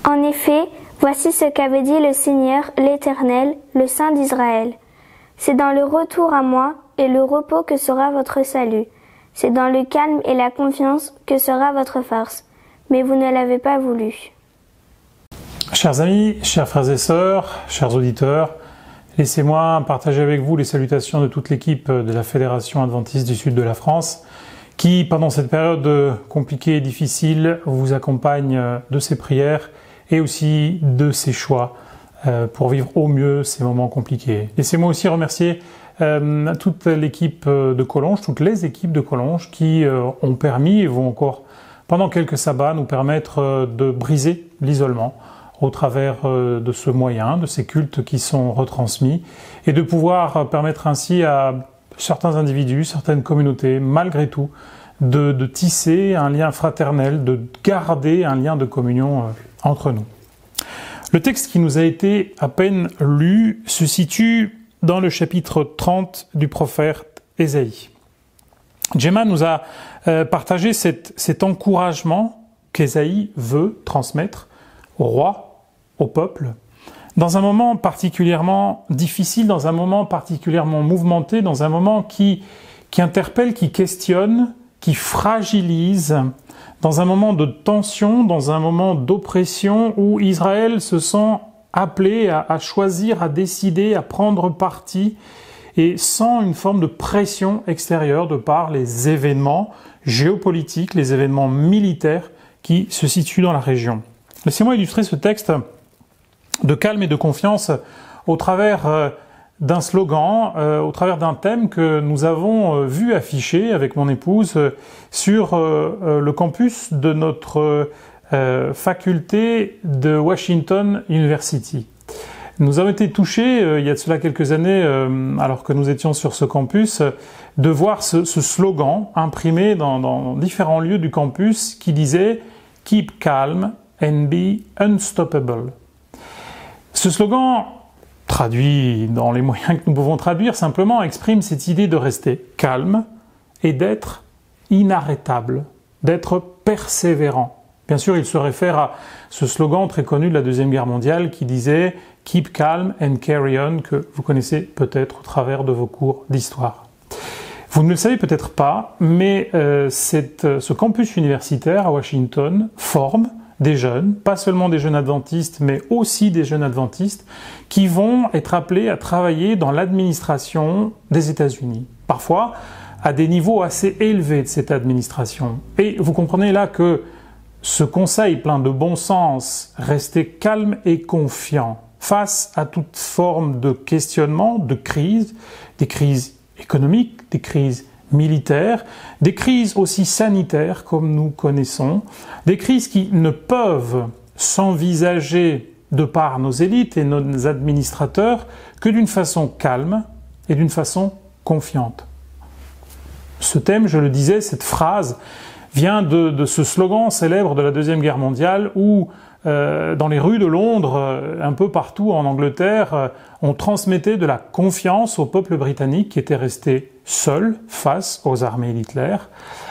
En effet, voici ce qu'avait dit le Seigneur, l'Éternel, le Saint d'Israël. C'est dans le retour à moi et le repos que sera votre salut. C'est dans le calme et la confiance que sera votre force. Mais vous ne l'avez pas voulu. Chers amis, chers frères et sœurs, chers auditeurs, laissez-moi partager avec vous les salutations de toute l'équipe de la Fédération Adventiste du Sud de la France qui, pendant cette période compliquée et difficile, vous accompagne de ses prières et aussi de ses choix pour vivre au mieux ces moments compliqués. Laissez-moi aussi remercier toute l'équipe de Collonges, toutes les équipes de Collonges qui ont permis et vont encore, pendant quelques sabbats, nous permettre de briser l'isolement au travers de ce moyen, de ces cultes qui sont retransmis, et de pouvoir permettre ainsi à certains individus, certaines communautés, malgré tout, de tisser un lien fraternel, de garder un lien de communion entre nous. Le texte qui nous a été à peine lu se situe dans le chapitre 30 du prophète Ésaïe. Gemma nous a partagé cet encouragement qu'Ésaïe veut transmettre au roi, au peuple, dans un moment particulièrement difficile, dans un moment particulièrement mouvementé, dans un moment qui interpelle, qui questionne, qui fragilise, dans un moment de tension, dans un moment d'oppression où Israël se sent appelé à choisir, à décider, à prendre parti, et sans une forme de pression extérieure de par les événements géopolitiques, les événements militaires qui se situent dans la région. Laissez-moi illustrer ce texte de calme et de confiance au travers d'un slogan, au travers d'un thème que nous avons vu affiché avec mon épouse sur le campus de notre faculté de Washington University. Nous avons été touchés, il y a de cela quelques années, alors que nous étions sur ce campus, de voir ce slogan imprimé dans différents lieux du campus qui disait « Keep calm and be unstoppable ». Ce slogan, traduit dans les moyens que nous pouvons traduire, simplement exprime cette idée de rester calme et d'être inarrêtable, d'être persévérant. Bien sûr, il se réfère à ce slogan très connu de la Deuxième Guerre mondiale qui disait « Keep calm and carry on » que vous connaissez peut-être au travers de vos cours d'histoire. Vous ne le savez peut-être pas, mais ce campus universitaire à Washington forme des jeunes, pas seulement des jeunes adventistes, mais aussi des jeunes adventistes qui vont être appelés à travailler dans l'administration des États-Unis. Parfois, à des niveaux assez élevés de cette administration. Et vous comprenez là que ce conseil plein de bon sens, rester calme et confiant face à toute forme de questionnement, de crise, des crises économiques, des crises militaires, des crises aussi sanitaires comme nous connaissons, des crises qui ne peuvent s'envisager de par nos élites et nos administrateurs que d'une façon calme et d'une façon confiante. Ce thème, je le disais, cette phrase vient de ce slogan célèbre de la Deuxième Guerre mondiale où dans les rues de Londres, un peu partout en Angleterre, on transmettait de la confiance au peuple britannique qui était resté seul face aux armées d'Hitler,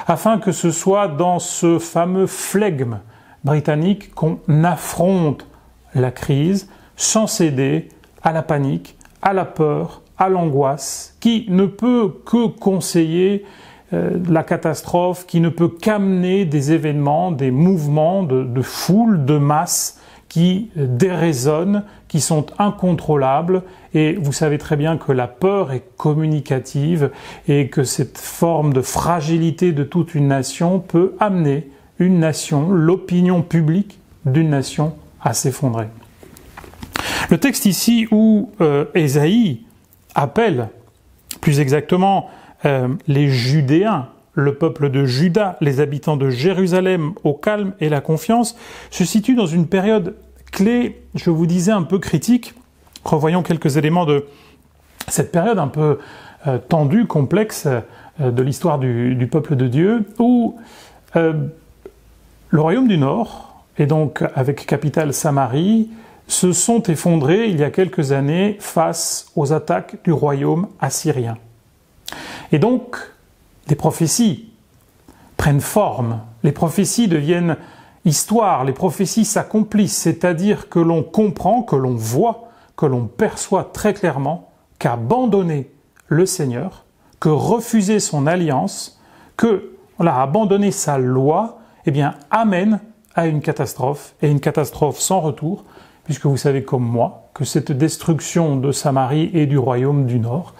afin que ce soit dans ce fameux flegme britannique qu'on affronte la crise sans céder à la panique, à la peur, à l'angoisse, qui ne peut que conseiller la catastrophe, qui ne peut qu'amener des événements, des mouvements de foule, de masse qui déraisonnent, qui sont incontrôlables. Et vous savez très bien que la peur est communicative et que cette forme de fragilité de toute une nation peut amener une nation, l'opinion publique d'une nation à s'effondrer. Le texte ici où Ésaïe appelle, plus exactement, les Judéens, le peuple de Juda, les habitants de Jérusalem au calme et la confiance, se situe dans une période clé, je vous disais, un peu critique. Revoyons quelques éléments de cette période un peu tendue, complexe de l'histoire du peuple de Dieu, où le royaume du Nord, et donc avec capitale Samarie, se sont effondrés il y a quelques années face aux attaques du royaume assyrien. Et donc, des prophéties prennent forme. Les prophéties deviennent histoire, les prophéties s'accomplissent, c'est-à-dire que l'on comprend, que l'on voit, que l'on perçoit très clairement qu'abandonner le Seigneur, que refuser son alliance, que abandonner sa loi, eh bien, amène à une catastrophe, et une catastrophe sans retour, puisque vous savez comme moi que cette destruction de Samarie et du royaume du Nord,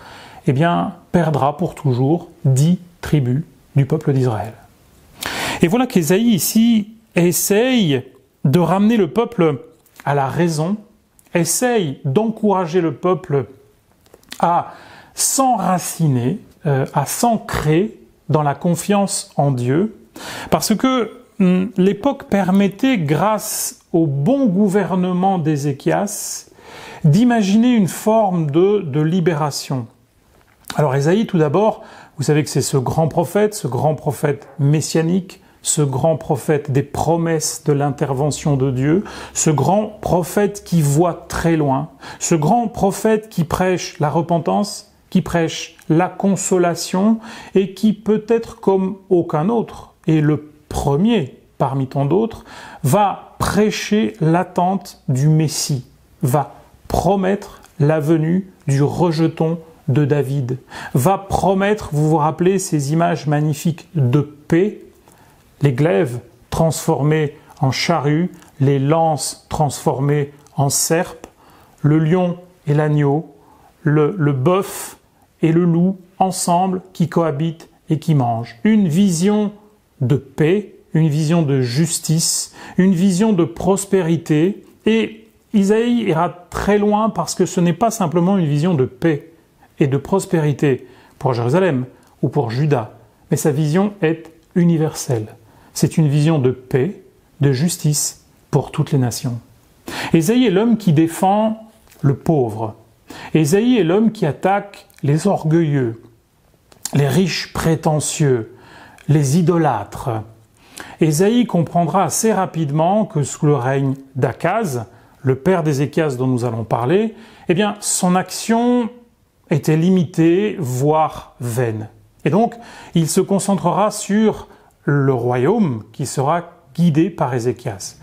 eh bien, perdra pour toujours 10 tribus du peuple d'Israël. Et voilà qu'Ésaïe ici essaye de ramener le peuple à la raison, essaye d'encourager le peuple à s'enraciner, à s'ancrer dans la confiance en Dieu, parce que l'époque permettait, grâce au bon gouvernement d'Ézéchias, d'imaginer une forme de libération. Alors Ésaïe, tout d'abord, vous savez que c'est ce grand prophète messianique, ce grand prophète des promesses de l'intervention de Dieu, ce grand prophète qui voit très loin, ce grand prophète qui prêche la repentance, qui prêche la consolation et qui peut-être comme aucun autre, et le premier parmi tant d'autres, va prêcher l'attente du Messie, va promettre la venue du rejeton de David, va promettre, vous vous rappelez ces images magnifiques de paix, les glaives transformés en charrues, les lances transformées en serpes, le lion et l'agneau, le bœuf et le loup ensemble qui cohabitent et qui mangent. Une vision de paix, une vision de justice, une vision de prospérité. Et Isaïe ira très loin parce que ce n'est pas simplement une vision de paix et de prospérité pour Jérusalem ou pour Juda, mais sa vision est universelle. C'est une vision de paix, de justice pour toutes les nations. Ésaïe est l'homme qui défend le pauvre. Ésaïe est l'homme qui attaque les orgueilleux, les riches prétentieux, les idolâtres. Ésaïe comprendra assez rapidement que sous le règne d'Akaz, le père d'Ézéchias dont nous allons parler, eh bien, son action était limitée, voire vaine. Et donc, il se concentrera sur le royaume qui sera guidé par Ézéchias.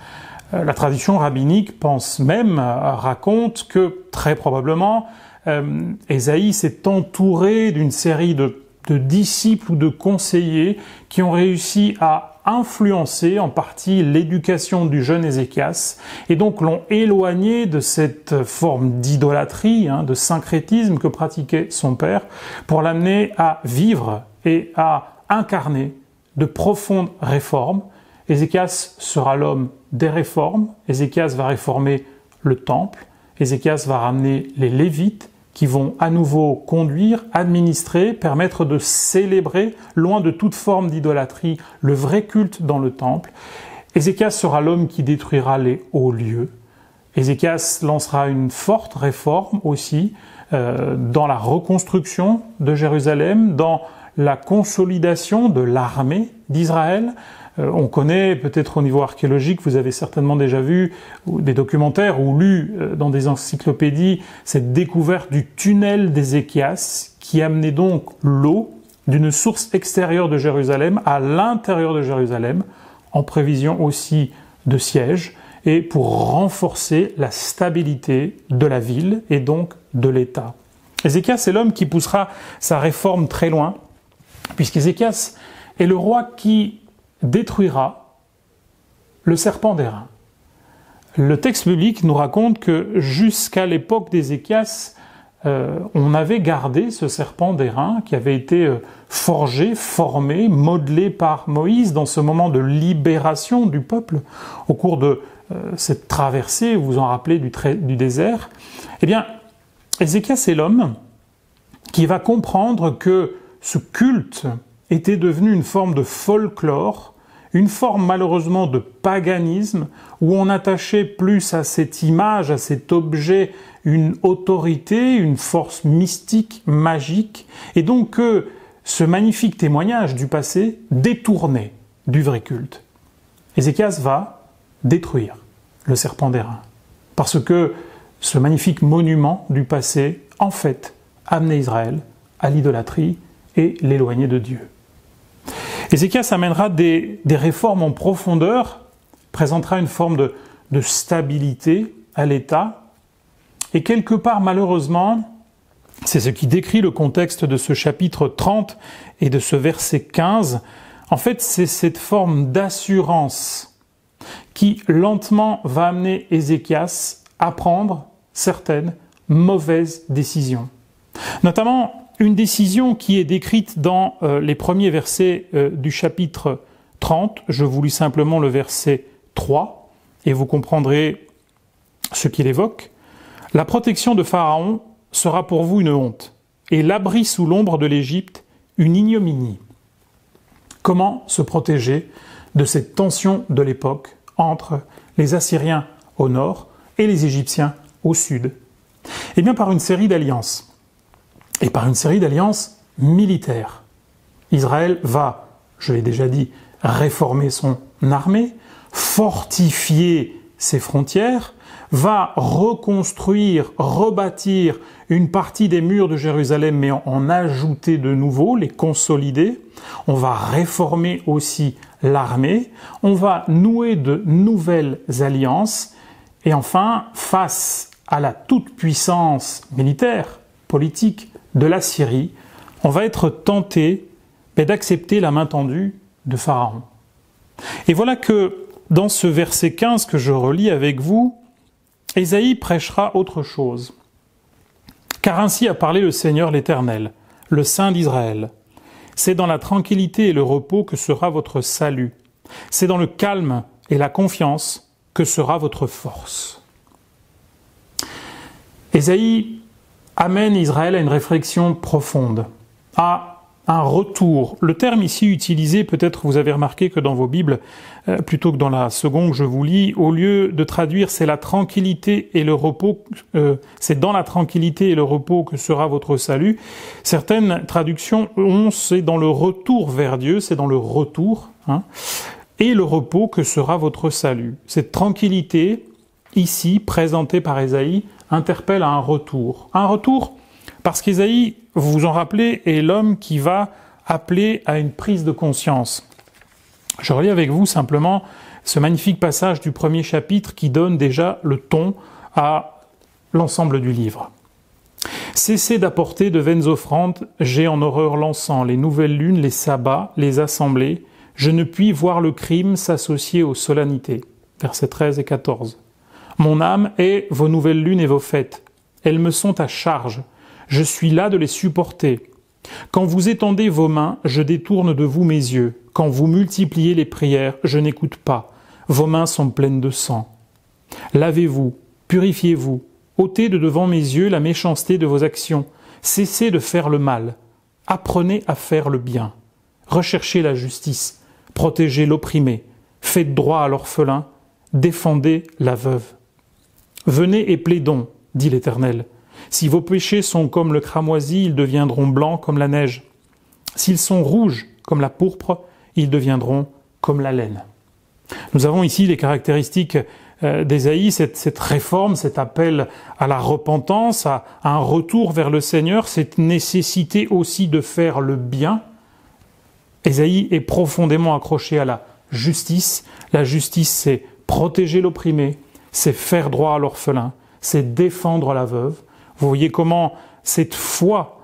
La tradition rabbinique pense même, raconte que très probablement, Ésaïe s'est entouré d'une série de disciples ou de conseillers qui ont réussi à influencer en partie l'éducation du jeune Ézéchias et donc l'ont éloigné de cette forme d'idolâtrie, de syncrétisme que pratiquait son père pour l'amener à vivre et à incarner de profondes réformes. Ézéchias sera l'homme des réformes, Ézéchias va réformer le temple, Ézéchias va ramener les Lévites qui vont à nouveau conduire, administrer, permettre de célébrer, loin de toute forme d'idolâtrie, le vrai culte dans le temple. Ézéchias sera l'homme qui détruira les hauts lieux. Ézéchias lancera une forte réforme aussi dans la reconstruction de Jérusalem, dans la consolidation de l'armée d'Israël. On connaît, peut-être au niveau archéologique, vous avez certainement déjà vu des documentaires ou lu dans des encyclopédies cette découverte du tunnel d'Ézéchias qui amenait donc l'eau d'une source extérieure de Jérusalem à l'intérieur de Jérusalem, en prévision aussi de siège, et pour renforcer la stabilité de la ville et donc de l'État. Ézéchias est l'homme qui poussera sa réforme très loin, puisqu'Ézéchias est le roi qui détruira le serpent d'airain. Le texte biblique nous raconte que jusqu'à l'époque d'Ézéchias, on avait gardé ce serpent d'airain qui avait été forgé, formé, modelé par Moïse dans ce moment de libération du peuple au cours de cette traversée, vous vous en rappelez, du désert. Eh bien, Ézéchias est l'homme qui va comprendre que ce culte était devenu une forme de folklore, une forme malheureusement de paganisme, où on attachait plus à cette image, à cet objet, une autorité, une force mystique, magique, et donc que ce magnifique témoignage du passé détournait du vrai culte. Ézéchias va détruire le serpent d'airain, parce que ce magnifique monument du passé, en fait, amenait Israël à l'idolâtrie et l'éloigner de Dieu. Ézéchias amènera des réformes en profondeur, présentera une forme de stabilité à l'État. Et quelque part, malheureusement, c'est ce qui décrit le contexte de ce chapitre 30 et de ce verset 15. En fait, c'est cette forme d'assurance qui, lentement, va amener Ézéchias à prendre certaines mauvaises décisions. Notamment, une décision qui est décrite dans les premiers versets du chapitre 30. Je vous lis simplement le verset 3 et vous comprendrez ce qu'il évoque. « La protection de Pharaon sera pour vous une honte, et l'abri sous l'ombre de l'Égypte une ignominie. » Comment se protéger de cette tension de l'époque entre les Assyriens au nord et les Égyptiens au sud? Eh bien par une série d'alliances, et par une série d'alliances militaires. Israël va, je l'ai déjà dit, réformer son armée, fortifier ses frontières, va reconstruire, rebâtir une partie des murs de Jérusalem, mais en ajouter de nouveaux, les consolider. On va réformer aussi l'armée, on va nouer de nouvelles alliances, et enfin, face à la toute-puissance militaire, politique de la Syrie, on va être tenté d'accepter la main tendue de Pharaon. Et voilà que dans ce verset 15 que je relis avec vous, Ésaïe prêchera autre chose. « Car ainsi a parlé le Seigneur l'Éternel, le Saint d'Israël. C'est dans la tranquillité et le repos que sera votre salut. C'est dans le calme et la confiance que sera votre force. » Ésaïe amène Israël à une réflexion profonde, à un retour. Le terme ici utilisé, peut-être vous avez remarqué que dans vos Bibles, plutôt que dans la seconde que je vous lis, au lieu de traduire « c'est la tranquillité et le repos », c'est dans la tranquillité et le repos que sera votre salut, certaines traductions ont « c'est dans le retour vers Dieu », c'est dans le retour, et le repos que sera votre salut. Cette tranquillité, ici, présentée par Ésaïe, interpelle à un retour. Un retour parce qu'Ésaïe, vous vous en rappelez, est l'homme qui va appeler à une prise de conscience. Je relis avec vous simplement ce magnifique passage du premier chapitre qui donne déjà le ton à l'ensemble du livre. « Cessez d'apporter de vaines offrandes, j'ai en horreur l'encens, les nouvelles lunes, les sabbats, les assemblées. Je ne puis voir le crime s'associer aux solennités. » Versets 13 et 14. « Mon âme est vos nouvelles lunes et vos fêtes. Elles me sont à charge. Je suis là de les supporter. Quand vous étendez vos mains, je détourne de vous mes yeux. Quand vous multipliez les prières, je n'écoute pas. Vos mains sont pleines de sang. Lavez-vous, purifiez-vous, ôtez de devant mes yeux la méchanceté de vos actions. Cessez de faire le mal. Apprenez à faire le bien. Recherchez la justice. Protégez l'opprimé. Faites droit à l'orphelin. Défendez la veuve. Venez et plaidons, dit l'Éternel. Si vos péchés sont comme le cramoisi, ils deviendront blancs comme la neige. S'ils sont rouges comme la pourpre, ils deviendront comme la laine. Nous avons ici les caractéristiques d'Ésaïe, cette réforme, cet appel à la repentance, à un retour vers le Seigneur, cette nécessité aussi de faire le bien. Ésaïe est profondément accroché à la justice. La justice, c'est protéger l'opprimé, c'est faire droit à l'orphelin, c'est défendre la veuve. Vous voyez comment cette foi,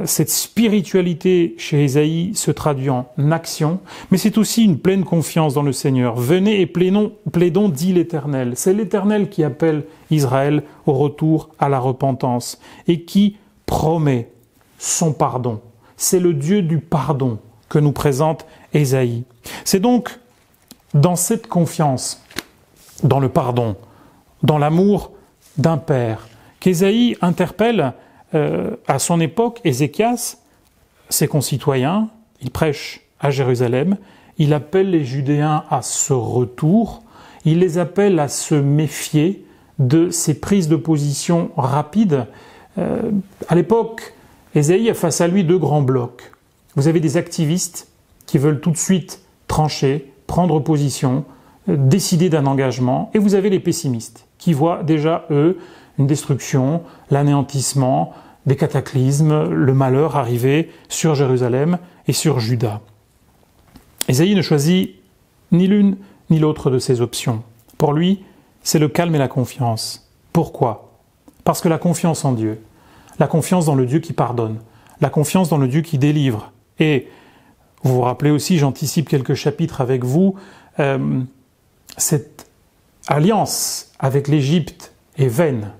cette spiritualité chez Ésaïe se traduit en action, mais c'est aussi une pleine confiance dans le Seigneur. Venez et plaidons, dit l'Éternel. C'est l'Éternel qui appelle Israël au retour à la repentance et qui promet son pardon. C'est le Dieu du pardon que nous présente Ésaïe. C'est donc dans cette confiance, dans le pardon, dans l'amour d'un père, qu'Ésaïe interpelle à son époque Ézéchias, ses concitoyens. Il prêche à Jérusalem, il appelle les Judéens à ce retour, il les appelle à se méfier de ces prises de position rapides. À l'époque, Ésaïe a face à lui deux grands blocs. Vous avez des activistes qui veulent tout de suite trancher, prendre position, décider d'un engagement, et vous avez les pessimistes qui voient déjà, eux, une destruction, l'anéantissement, des cataclysmes, le malheur arriver sur Jérusalem et sur Juda. Ésaïe ne choisit ni l'une ni l'autre de ces options. Pour lui, c'est le calme et la confiance. Pourquoi? Parce que la confiance en Dieu, la confiance dans le Dieu qui pardonne, la confiance dans le Dieu qui délivre. Et vous vous rappelez aussi, j'anticipe quelques chapitres avec vous, cette alliance avec l'Égypte est vaine.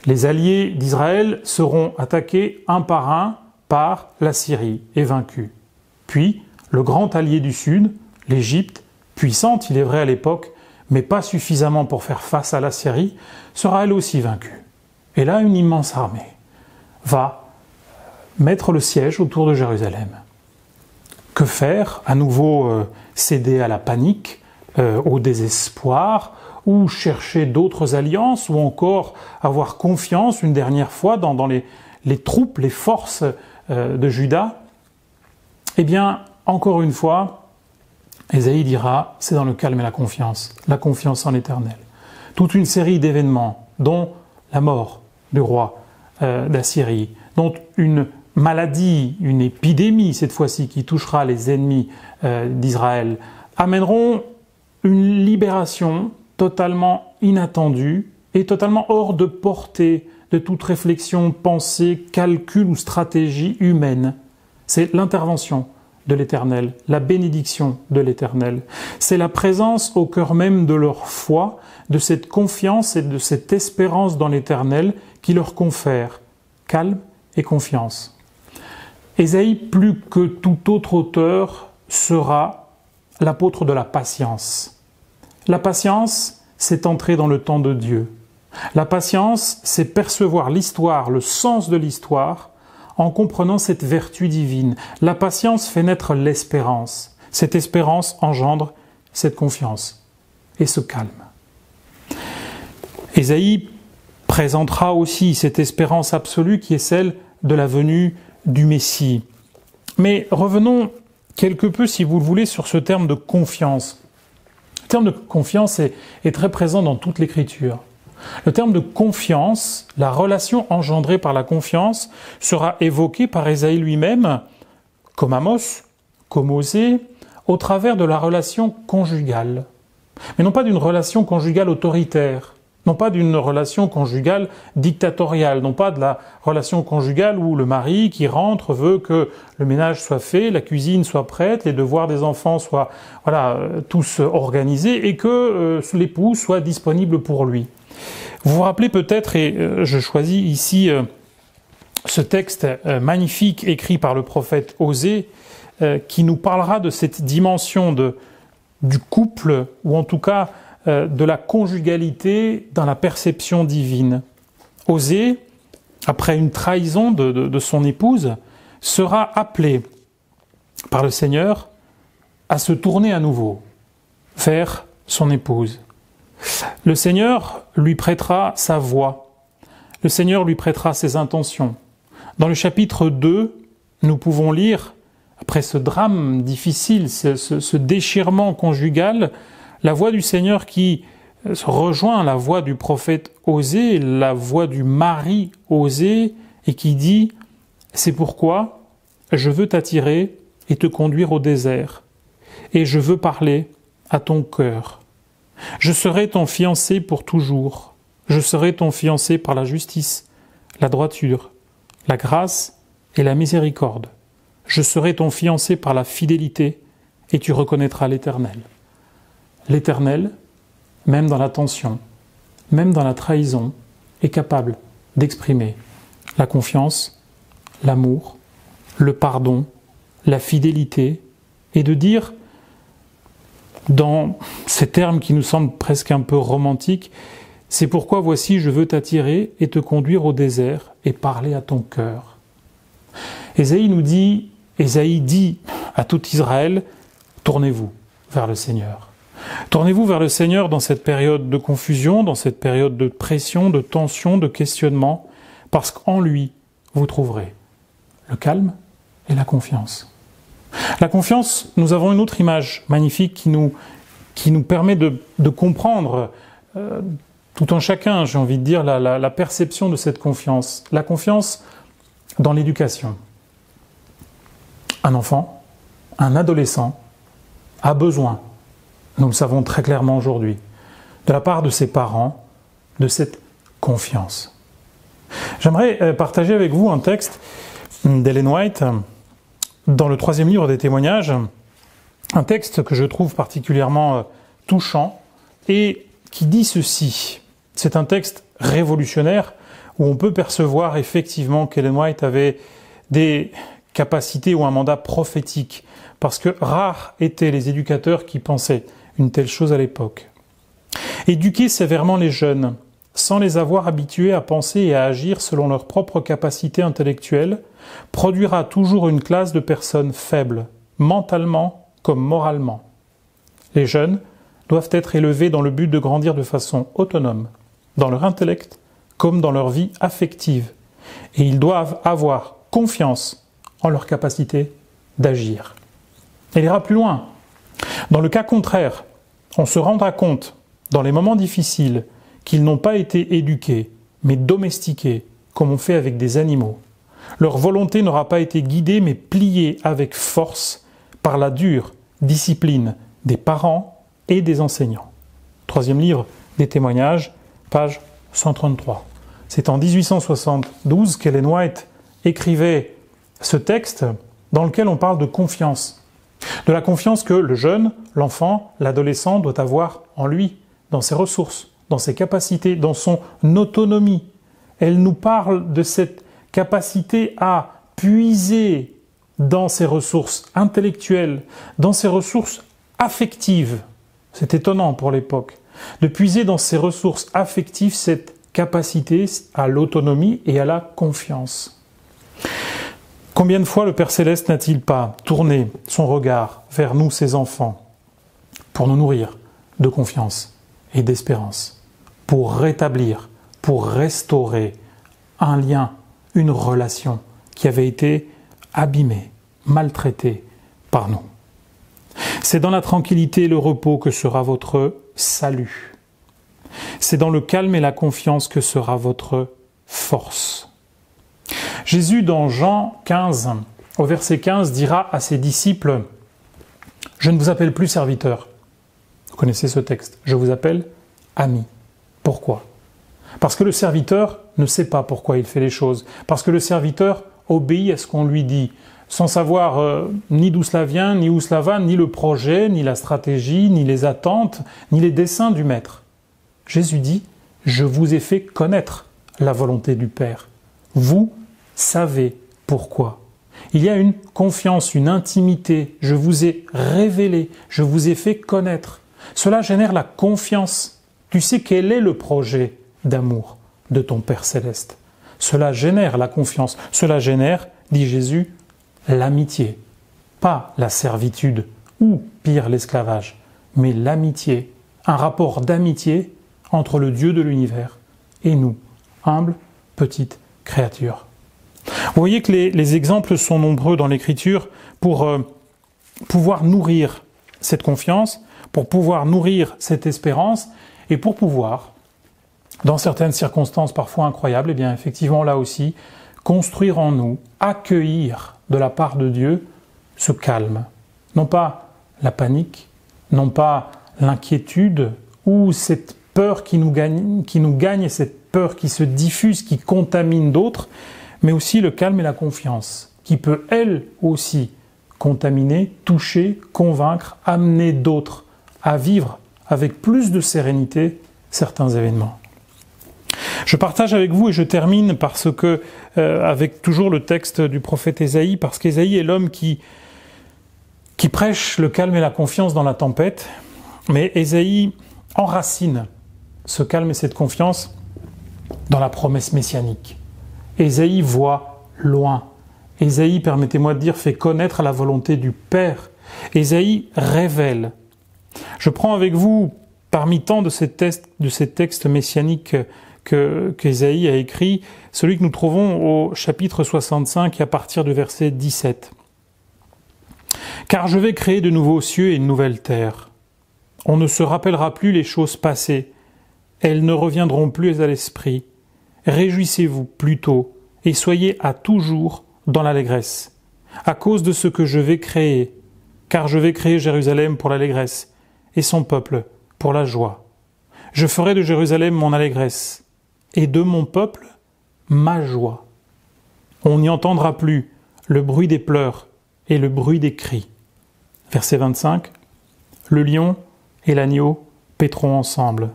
Les alliés d'Israël seront attaqués un par un par la Syrie et vaincus. Puis, le grand allié du Sud, l'Égypte, puissante, il est vrai à l'époque, mais pas suffisamment pour faire face à la Syrie, sera elle aussi vaincue. Et là, une immense armée va mettre le siège autour de Jérusalem. Que faire? À nouveau céder à la panique, au désespoir, ou chercher d'autres alliances, ou encore avoir confiance une dernière fois dans les troupes, les forces de Juda? Eh bien, encore une fois, Ésaïe dira, c'est dans le calme et la confiance en l'Éternel. Toute une série d'événements, dont la mort du roi d'Assyrie, dont une maladie, une épidémie cette fois-ci qui touchera les ennemis d'Israël, amèneront une libération totalement inattendue et totalement hors de portée de toute réflexion, pensée, calcul ou stratégie humaine. C'est l'intervention de l'Éternel, la bénédiction de l'Éternel. C'est la présence au cœur même de leur foi, de cette confiance et de cette espérance dans l'Éternel qui leur confère calme et confiance. Ésaïe, plus que tout autre auteur, sera l'apôtre de la patience. La patience, c'est entrer dans le temps de Dieu. La patience, c'est percevoir l'histoire, le sens de l'histoire, en comprenant cette vertu divine. La patience fait naître l'espérance. Cette espérance engendre cette confiance et ce calme. Ésaïe présentera aussi cette espérance absolue qui est celle de la venue du Messie. Mais revenons quelque peu, si vous le voulez, sur ce terme de confiance. Le terme de confiance est très présent dans toute l'Écriture. Le terme de confiance, la relation engendrée par la confiance, sera évoquée par Ésaïe lui-même, comme Amos, comme Osée, au travers de la relation conjugale. Mais non pas d'une relation conjugale autoritaire, non pas d'une relation conjugale dictatoriale, non pas de la relation conjugale où le mari qui rentre veut que le ménage soit fait, la cuisine soit prête, les devoirs des enfants soient tous organisés et que l'époux soit disponible pour lui. Vous vous rappelez peut-être, et je choisis ici ce texte magnifique écrit par le prophète Osée, qui nous parlera de cette dimension du couple, ou en tout cas de la conjugalité dans la perception divine. Osée, après une trahison de son épouse, sera appelé par le Seigneur à se tourner à nouveau vers son épouse. Le Seigneur lui prêtera sa voix. Le Seigneur lui prêtera ses intentions. Dans le chapitre 2, nous pouvons lire, après ce drame difficile, ce déchirement conjugal, la voix du Seigneur qui rejoint la voix du prophète Osée, la voix du mari Osée, et qui dit « C'est pourquoi je veux t'attirer et te conduire au désert, et je veux parler à ton cœur. Je serai ton fiancé pour toujours. Je serai ton fiancé par la justice, la droiture, la grâce et la miséricorde. Je serai ton fiancé par la fidélité et tu reconnaîtras l'Éternel. » L'Éternel, même dans la tension, même dans la trahison, est capable d'exprimer la confiance, l'amour, le pardon, la fidélité, et de dire, dans ces termes qui nous semblent presque un peu romantiques, « C'est pourquoi voici je veux t'attirer et te conduire au désert et parler à ton cœur. » Ésaïe dit à tout Israël, « Tournez-vous vers le Seigneur. Tournez-vous vers le Seigneur dans cette période de confusion, dans cette période de pression, de tension, de questionnement, parce qu'en lui, vous trouverez le calme et la confiance. » La confiance, nous avons une autre image magnifique qui nous permet de comprendre tout en chacun, j'ai envie de dire, la perception de cette confiance. La confiance dans l'éducation. Un enfant, un adolescent, a besoin nous le savons très clairement aujourd'hui, de la part de ses parents, de cette confiance. J'aimerais partager avec vous un texte d'Ellen White dans le 3e livre des témoignages, un texte que je trouve particulièrement touchant et qui dit ceci. C'est un texte révolutionnaire où on peut percevoir effectivement qu'Ellen White avait des capacités ou un mandat prophétique, parce que rares étaient les éducateurs qui pensaient une telle chose à l'époque. Éduquer sévèrement les jeunes, sans les avoir habitués à penser et à agir selon leurs propres capacités intellectuelles, produira toujours une classe de personnes faibles, mentalement comme moralement. Les jeunes doivent être élevés dans le but de grandir de façon autonome, dans leur intellect comme dans leur vie affective, et ils doivent avoir confiance en leur capacité d'agir. Elle ira plus loin. Dans le cas contraire, on se rendra compte, dans les moments difficiles, qu'ils n'ont pas été éduqués, mais domestiqués, comme on fait avec des animaux. Leur volonté n'aura pas été guidée, mais pliée avec force par la dure discipline des parents et des enseignants. 3e livre des témoignages, page 133. C'est en 1872 qu'Ellen White écrivait ce texte dans lequel on parle de confiance. De la confiance que le jeune, l'enfant, l'adolescent doit avoir en lui, dans ses ressources, dans ses capacités, dans son autonomie. Elle nous parle de cette capacité à puiser dans ses ressources intellectuelles, dans ses ressources affectives. C'est étonnant pour l'époque. De puiser dans ses ressources affectives cette capacité à l'autonomie et à la confiance. Combien de fois le Père Céleste n'a-t-il pas tourné son regard vers nous, ses enfants, pour nous nourrir de confiance et d'espérance, pour rétablir, pour restaurer un lien, une relation qui avait été abîmée, maltraitée par nous. C'est dans la tranquillité et le repos que sera votre salut. C'est dans le calme et la confiance que sera votre force. Jésus, dans Jean 15, au verset 15, dira à ses disciples « Je ne vous appelle plus serviteurs ». Vous connaissez ce texte. « Je vous appelle amis ». Pourquoi ? Parce que le serviteur ne sait pas pourquoi il fait les choses. Parce que le serviteur obéit à ce qu'on lui dit, sans savoir ni d'où cela vient, ni où cela va, ni le projet, ni la stratégie, ni les attentes, ni les desseins du Maître. Jésus dit « Je vous ai fait connaître la volonté du Père. Vous savez pourquoi. Il y a une confiance, une intimité. Je vous ai révélé, je vous ai fait connaître. Cela génère la confiance. Tu sais quel est le projet d'amour de ton Père Céleste. Cela génère la confiance. Cela génère, dit Jésus, l'amitié. Pas la servitude ou, pire, l'esclavage, mais l'amitié. Un rapport d'amitié entre le Dieu de l'univers et nous, humbles, petites créatures. Vous voyez que les exemples sont nombreux dans l'Écriture pour pouvoir nourrir cette confiance, pour pouvoir nourrir cette espérance et pour pouvoir, dans certaines circonstances parfois incroyables, eh bien effectivement là aussi, construire en nous, accueillir de la part de Dieu ce calme. Non pas la panique, non pas l'inquiétude ou cette peur qui nous gagne, cette peur qui se diffuse, qui contamine d'autres, mais aussi le calme et la confiance, qui peut elle aussi contaminer, toucher, convaincre, amener d'autres à vivre avec plus de sérénité certains événements. Je partage avec vous et je termine parce que, avec toujours le texte du prophète Ésaïe, parce qu'Ésaïe est l'homme qui prêche le calme et la confiance dans la tempête, mais Ésaïe enracine ce calme et cette confiance dans la promesse messianique. Ésaïe voit loin. Ésaïe, permettez-moi de dire, fait connaître la volonté du Père. Ésaïe révèle. Je prends avec vous, parmi tant de ces textes messianiques qu'Ésaïe a écrit, celui que nous trouvons au chapitre 65 à partir du verset 17. « Car je vais créer de nouveaux cieux et une nouvelle terre. On ne se rappellera plus les choses passées. Elles ne reviendront plus à l'esprit. Réjouissez-vous plutôt et soyez à toujours dans l'allégresse, à cause de ce que je vais créer, car je vais créer Jérusalem pour l'allégresse, et son peuple pour la joie. Je ferai de Jérusalem mon allégresse, et de mon peuple ma joie. On n'y entendra plus le bruit des pleurs et le bruit des cris. Verset 25. Le lion et l'agneau paîtront ensemble.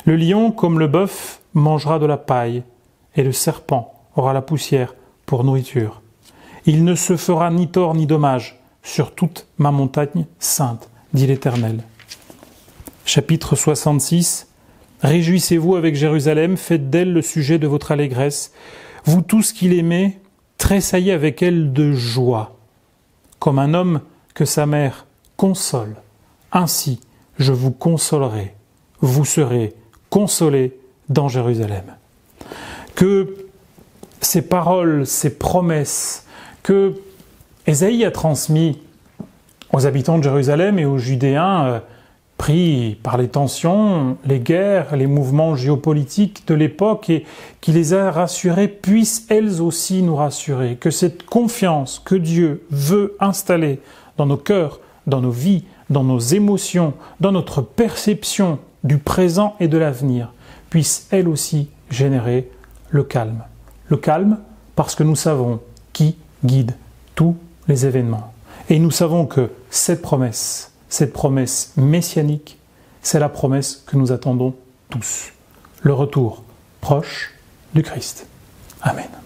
Le lion, comme le bœuf, mangera de la paille, et le serpent aura la poussière pour nourriture. Il ne se fera ni tort ni dommage sur toute ma montagne sainte, dit l'Éternel. Chapitre 66. Réjouissez-vous avec Jérusalem, faites d'elle le sujet de votre allégresse. Vous tous qui l'aimez, tressaillez avec elle de joie. Comme un homme que sa mère console, ainsi je vous consolerai. Vous serez consolés dans Jérusalem. Que ces paroles, ces promesses que Ésaïe a transmises aux habitants de Jérusalem et aux Judéens, pris par les tensions, les guerres, les mouvements géopolitiques de l'époque et qui les a rassurés, puissent elles aussi nous rassurer. Que cette confiance que Dieu veut installer dans nos cœurs, dans nos vies, dans nos émotions, dans notre perception du présent et de l'avenir, puisse elle aussi générer le calme. Le calme parce que nous savons qui guide tous les événements. Et nous savons que cette promesse messianique, c'est la promesse que nous attendons tous. Le retour proche du Christ. Amen.